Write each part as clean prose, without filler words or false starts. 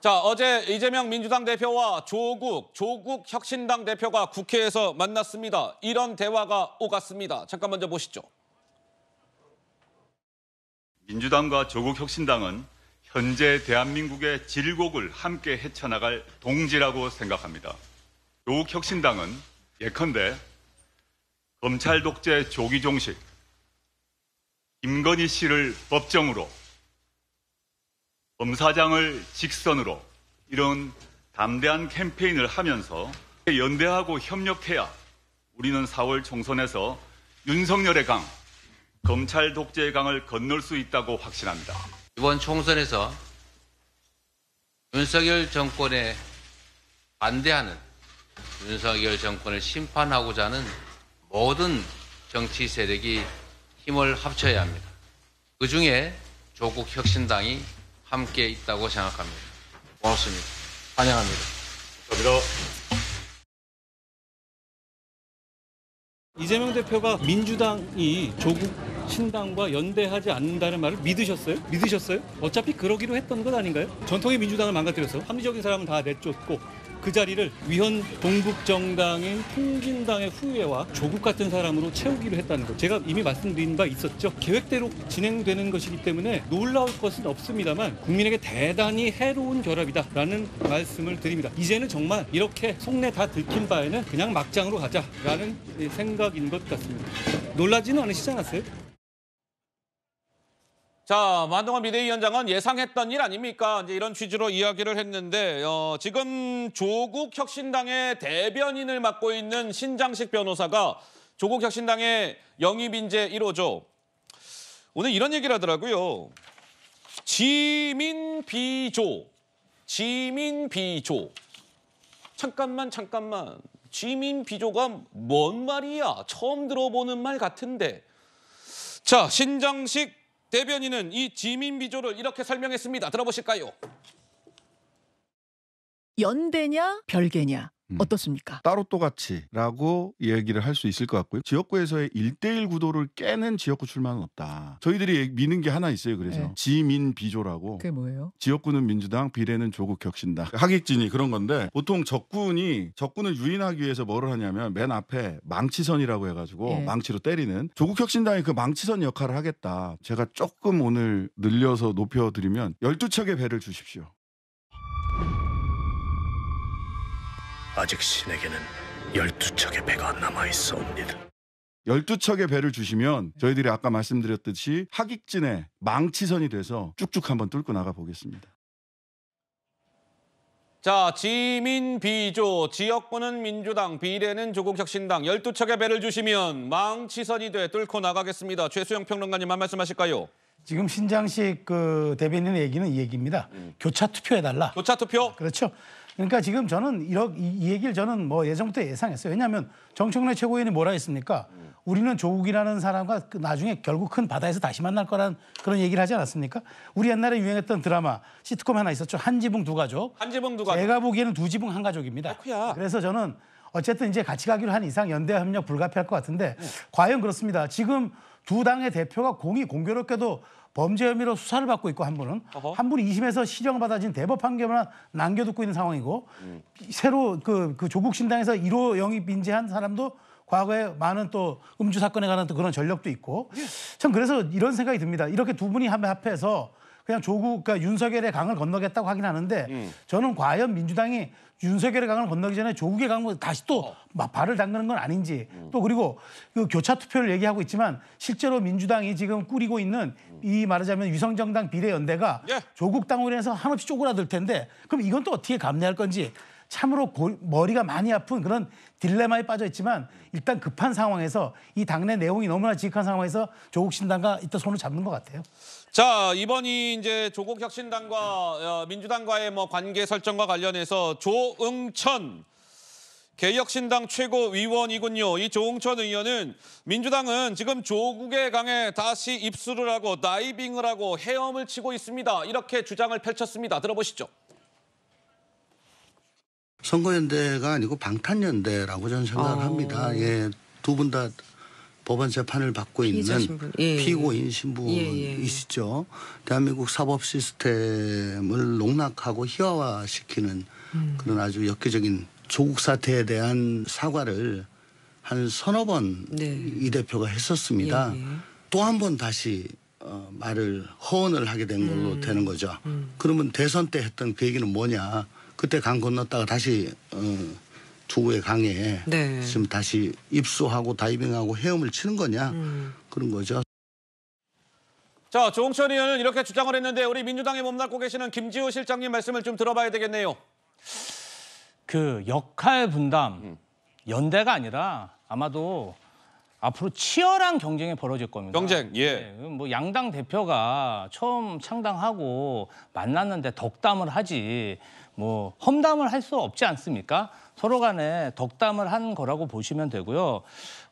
자, 어제 이재명 민주당 대표와 조국 혁신당 대표가 국회에서 만났습니다. 이런 대화가 오갔습니다. 잠깐 먼저 보시죠. 민주당과 조국 혁신당은 현재 대한민국의 질곡을 함께 헤쳐나갈 동지라고 생각합니다. 조국 혁신당은 예컨대 검찰 독재 조기 종식, 김건희 씨를 법정으로, 검사장을 직선으로 이런 담대한 캠페인을 하면서 연대하고 협력해야 우리는 4월 총선에서 윤석열의 강, 검찰 독재의 강을 건널 수 있다고 확신합니다. 이번 총선에서 윤석열 정권에 반대하는, 윤석열 정권을 심판하고자 하는 모든 정치 세력이 힘을 합쳐야 합니다. 그중에 조국 혁신당이 함께 있다고 생각합니다. 고맙습니다. 환영합니다. 감사합니다. 이재명 대표가 민주당이 조국 신당과 연대하지 않는다는 말을 믿으셨어요? 어차피 그러기로 했던 것 아닌가요? 전통의 민주당을 망가뜨려서 합리적인 사람은 다 내쫓고 그 자리를 위헌 동북정당인 통진당의 후예와 조국 같은 사람으로 채우기로 했다는 것. 제가 이미 말씀드린 바 있었죠. 계획대로 진행되는 것이기 때문에 놀라울 것은 없습니다만 국민에게 대단히 해로운 결합이다라는 말씀을 드립니다. 이제는 정말 이렇게 속내 다 들킨 바에는 그냥 막장으로 가자라는 생각인 것 같습니다. 놀라지는 않으시지 않았어요? 자, 만동환 비대위원장은 예상했던 일 아닙니까? 이제 이런 취지로 이야기를 했는데 지금 조국 혁신당의 대변인을 맡고 있는 신장식 변호사가 조국 혁신당의 영입 인재 1호죠. 오늘 이런 얘기를 하더라고요. 지민비조. 잠깐만. 지민비조가 뭔 말이야? 처음 들어보는 말 같은데. 자, 신장식 대변인은 이 지민비조를 이렇게 설명했습니다. 들어보실까요? 연대냐 별개냐 어떻습니까? 따로 똑같이라고 얘기를 할 수 있을 것 같고요. 지역구에서의 1대1 구도를 깨는 지역구 출마는 없다. 저희들이 미는 게 하나 있어요. 그래서 네. 지민비조라고. 그게 뭐예요? 지역구는 민주당, 비례는 조국 혁신당. 하객진이 그런 건데 보통 적군을 유인하기 위해서 뭐를 하냐면 맨 앞에 망치선이라고 해가지고 네. 망치로 때리는 조국 혁신당이 그 망치선 역할을 하겠다. 제가 조금 오늘 늘려서 높여드리면 12척의 배를 주십시오. 아직 신에게는 12척의 배가 남아있사옵니다. 12척의 배를 주시면 저희들이 아까 말씀드렸듯이 하객진의 망치선이 돼서 쭉쭉 한번 뚫고 나가 보겠습니다. 자, 지민비조, 지역구는 민주당, 비례는 조국혁신당, 12척의 배를 주시면 망치선이 돼 뚫고 나가겠습니다. 최수영 평론가님 한 말씀 하실까요? 지금 신장식 그 대변인의 얘기는 이 얘기입니다. 교차 투표해달라. 교차 투표? 그렇죠. 그러니까 지금 저는 이 얘기를 저는 뭐 예전부터 예상했어요. 왜냐하면 정청래 최고위원이 뭐라 했습니까? 우리는 조국이라는 사람과 나중에 결국 큰 바다에서 다시 만날 거란 그런 얘기를 하지 않았습니까? 우리 옛날에 유행했던 드라마 시트콤 하나 있었죠. 한 지붕 두 가족. 제가 보기에는 두 지붕 한 가족입니다. 아쿠야. 그래서 저는 어쨌든 이제 같이 가기로 한 이상 연대 협력 불가피할 것 같은데 과연 그렇습니다. 지금 두 당의 대표가 공교롭게도 범죄 혐의로 수사를 받고 있고 한 분은 2심에서 실형을 받아진 대법 판결만 남겨두고 있는 상황이고 새로 그 조국 신당에서 1호 영입 인재한 사람도 과거에 많은 또 음주 사건에 관한 또 그런 전력도 있고 참 그래서 이런 생각이 듭니다. 이렇게 두 분이 합해서 그냥 그러니까 윤석열의 강을 건너겠다고 하긴 하는데 저는 과연 민주당이 윤석열의 강을 건너기 전에 조국의 강을 다시 또 발을 담그는 건 아닌지 또 그리고 그 교차 투표를 얘기하고 있지만 실제로 민주당이 지금 꾸리고 있는 이 말하자면 위성정당 비례연대가 조국 당으로 인해서 한없이 쪼그라들 텐데 그럼 이건 또 어떻게 감내할 건지 참으로 머리가 많이 아픈 그런 딜레마에 빠져 있지만 일단 급한 상황에서 이 당내 내용이 너무나 지극한 상황에서 조국 신당과 이따 손을 잡는 것 같아요. 자, 이번이 이제 조국 혁신당과 민주당과의 뭐 관계 설정과 관련해서 조응천 개혁신당 최고위원이군요. 이 조응천 의원은 민주당은 지금 조국의 강에 다시 입수를 하고 다이빙을 하고 헤엄을 치고 있습니다. 이렇게 주장을 펼쳤습니다. 들어보시죠. 선거연대가 아니고 방탄연대라고 저는 생각을 합니다. 예, 두 분 다 법원 재판을 받고 있는 피의자 신분. 예, 예. 피고인 신분이시죠. 대한민국 사법 시스템을 농락하고 희화화시키는 그런 아주 엽기적인 조국 사태에 대한 사과를 한 서너 번 이 대표가 했었습니다. 예, 예. 또 한 번 다시 말을 허언을 하게 된 걸로 되는 거죠. 그러면 대선 때 했던 그 얘기는 뭐냐. 그때 강 건넜다가 다시 조국의 강에 네. 지금 다시 입수하고 다이빙하고 헤엄을 치는 거냐. 그런 거죠. 자, 조홍천 의원은 이렇게 주장을 했는데 우리 민주당에 몸담고 계시는 김지우 실장님 말씀을 좀 들어봐야 되겠네요. 그 역할 분담, 연대가 아니라 아마도 앞으로 치열한 경쟁이 벌어질 겁니다. 경쟁, 예. 네, 뭐 양당 대표가 처음 창당하고 만났는데 덕담을 하지 뭐 험담을 할 수 없지 않습니까? 서로 간에 덕담을 한 거라고 보시면 되고요.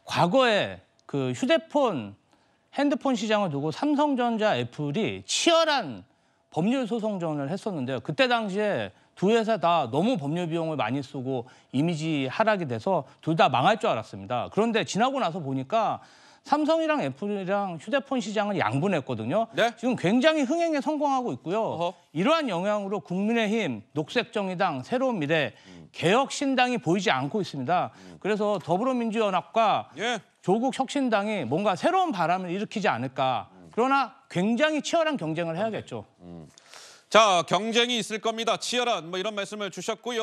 과거에 그 핸드폰 시장을 두고 삼성전자, 애플이 치열한 법률 소송전을 했었는데요. 그때 당시에 두 회사 다 너무 법률 비용을 많이 쓰고 이미지 하락이 돼서 둘 다 망할 줄 알았습니다. 그런데 지나고 나서 보니까 삼성이랑 애플이랑 휴대폰 시장을 양분했거든요. 네? 지금 굉장히 흥행에 성공하고 있고요. 어허. 이러한 영향으로 국민의힘, 녹색정의당, 새로운미래, 개혁신당이 보이지 않고 있습니다. 그래서 더불어민주연합과 예. 조국 혁신당이 뭔가 새로운 바람을 일으키지 않을까. 그러나 굉장히 치열한 경쟁을 해야겠죠. 자, 경쟁이 있을 겁니다. 치열한 뭐 이런 말씀을 주셨고요.